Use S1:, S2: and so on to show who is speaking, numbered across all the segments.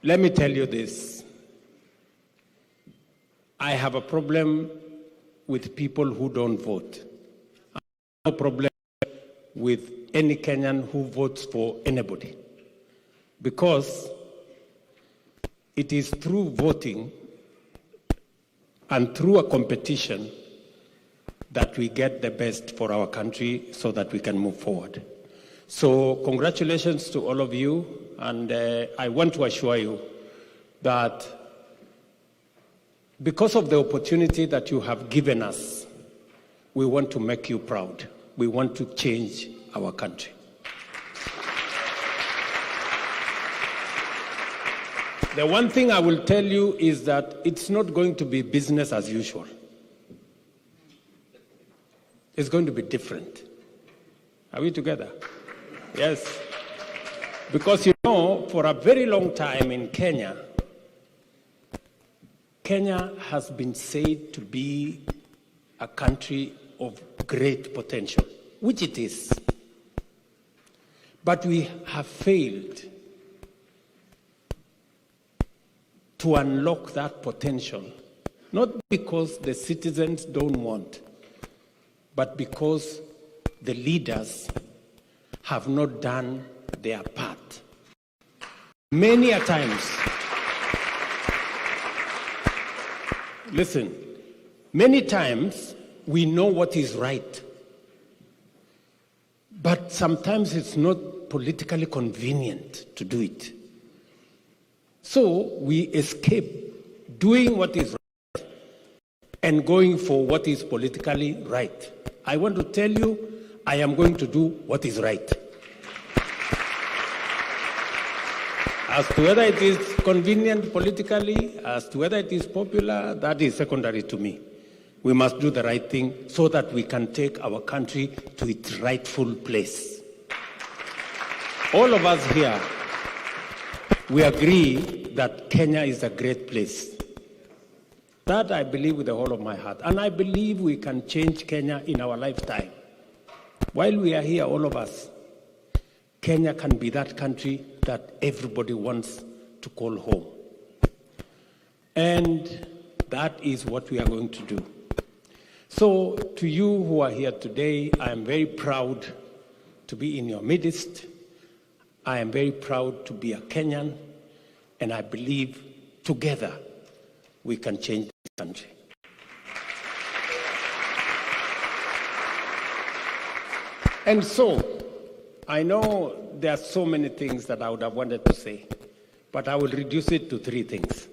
S1: let me tell you this. I have a problem with people who don't vote. I have no problem with any Kenyan who votes for anybody, because it is through voting and through a competition that we get the best for our country so that we can move forward. So congratulations to all of you, and I want to assure you that because of the opportunity that you have given us, we want to make you proud. We want to change our country. The one thing I will tell you is that it's not going to be business as usual. It's going to be different. Are we together? Yes. Because, you know, for a very long time in Kenya, Kenya has been said to be a country of great potential, which it is. But we have failed to unlock that potential, not because the citizens don't want, but because the leaders have not done their part. Many a times, listen, many times we know what is right, but sometimes it's not politically convenient to do it. So we escape doing what is right and going for what is politically right. I want to tell you, I am going to do what is right. As to whether it is convenient politically, as to whether it is popular, that is secondary to me. We must do the right thing so that we can take our country to its rightful place. All of us here, we agree that Kenya is a great place. That I believe with the whole of my heart. And I believe we can change Kenya in our lifetime. While we are here, all of us, Kenya can be that country that everybody wants to call home. And that is what we are going to do. So to you who are here today, I am very proud to be in your midst. I am very proud to be a Kenyan, and I believe together we can change this country. And so, I know there are so many things that I would have wanted to say, but I will reduce it to 3 things.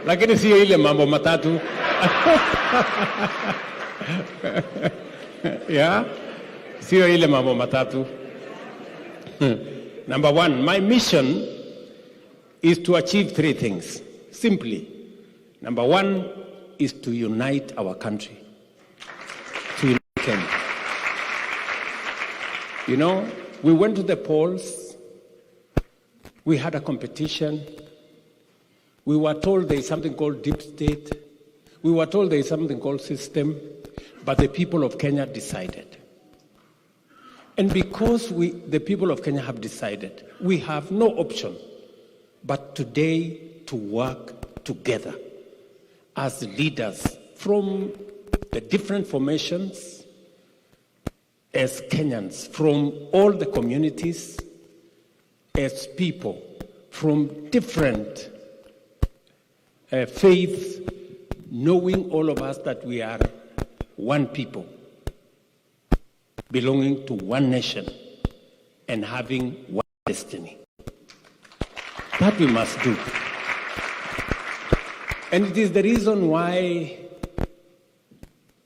S1: Lakini sio ile mambo matatu. Yeah? Sio ile mambo matatu. Number 1, my mission is to achieve 3 things, simply. Number 1 is to unite our country, to unite Kenya. You know, we went to the polls, we had a competition, we were told there is something called deep state, we were told there is something called system, but the people of Kenya decided. And because the people of Kenya have decided, we have no option but today to work together as leaders from the different formations, as Kenyans, from all the communities, as people from different faiths, knowing all of us that we are one people, belonging to one nation and having one destiny. That we must do. And it is the reason why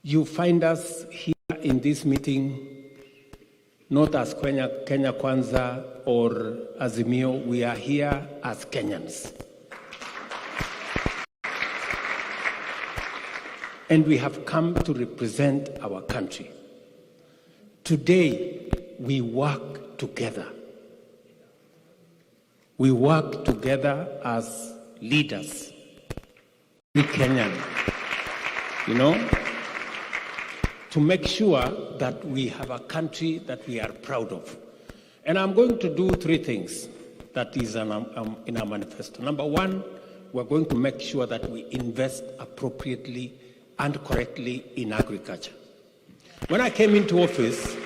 S1: you find us here in this meeting, not as Kenya Kwanza or Azimio. We are here as Kenyans. And we have come to represent our country. Today, we work together. We work together as leaders. We Kenyan, you know. to make sure that we have a country that we are proud of. And I'm going to do three things that is in our manifesto. Number one, we're going to make sure that we invest appropriately and correctly in agriculture. When I came into office,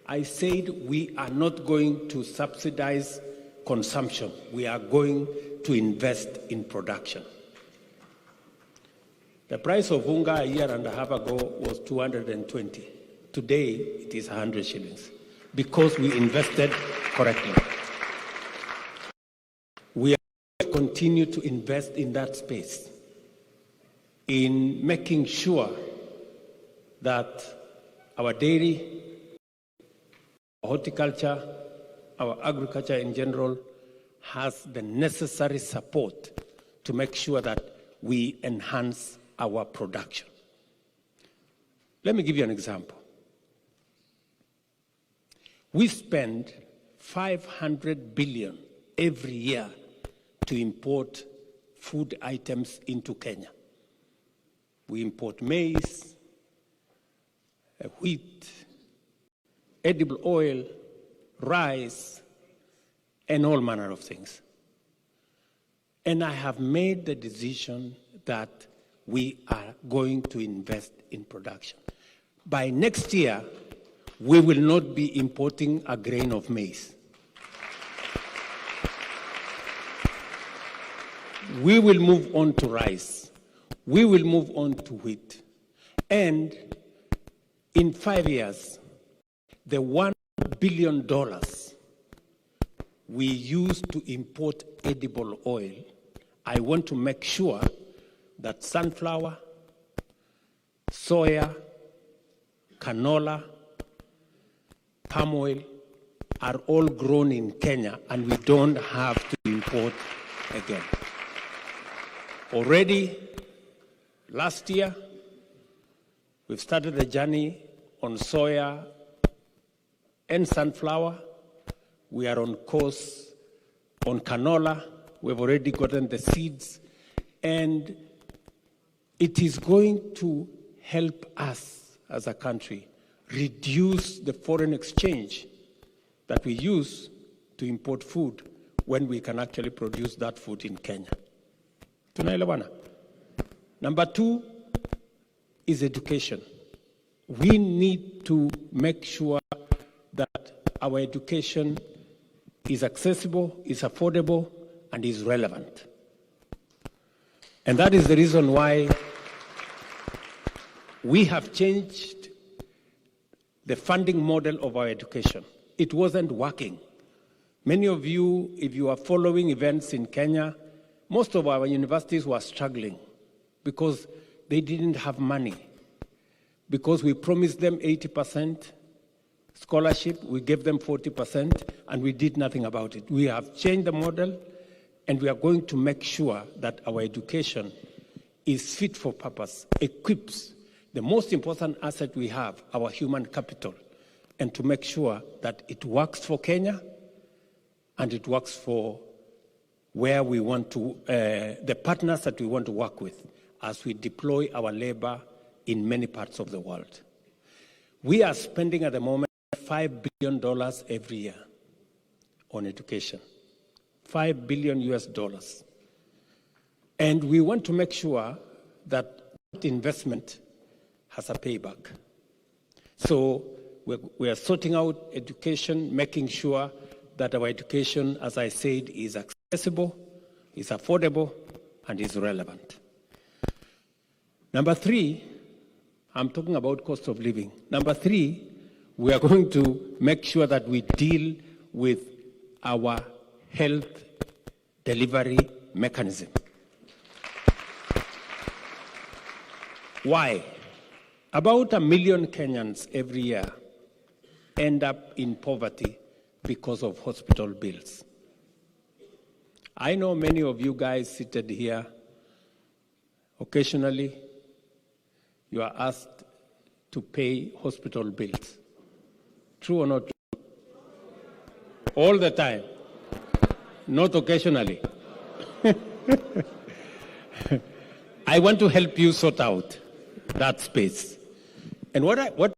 S1: I said we are not going to subsidize consumption. We are going to invest in production. The price of unga a year and a half ago was 220. Today, it is 100 shillings because we invested correctly. We are going to continue to invest in that space, in making sure that our dairy, our horticulture, our agriculture in general has the necessary support to make sure that we enhance our production. Let me give you an example. We spend 500 billion every year to import food items into Kenya. We import maize, wheat, edible oil, rice, and all manner of things. And I have made the decision that we are going to invest in production. By next year, we will not be importing a grain of maize. We will move on to rice. We will move on to wheat. And in 5 years, the $1 billion we use to import edible oil, I want to make sure that sunflower, soya, canola, palm oil are all grown in Kenya, and we don't have to import again. Already, last year, we've started the journey on soya and sunflower. We are on course on canola. We've already gotten the seeds. And it is going to help us as a country reduce the foreign exchange that we use to import food when we can actually produce that food in Kenya. Tunaelewana? Number two is education. We need to make sure that our education is accessible, is affordable, and is relevant. And that is the reason why we have changed the funding model of our education. It wasn't working. Many of you, if you are following events in Kenya, most of our universities were struggling because they didn't have money. Because we promised them 80% scholarship, we gave them 40%, and we did nothing about it. We have changed the model, and we are going to make sure that our education is fit for purpose, equips the most important asset we have, our human capital, and to make sure that it works for Kenya and it works for where we want to, the partners that we want to work with as we deploy our labor in many parts of the world. We are spending at the moment $5 billion every year on education. $5 billion US. And we want to make sure that investment has a payback. So we are sorting out education, making sure that our education, as I said, is accessible, is affordable, and is relevant. Number three, I'm talking about cost of living. Number three, we are going to make sure that we deal with our health delivery mechanism. Why? About 1 million Kenyans every year end up in poverty because of hospital bills. I know many of you guys seated here, occasionally you are asked to pay hospital bills. True or not true? All the time. Not occasionally. I want to help you sort out that space. And what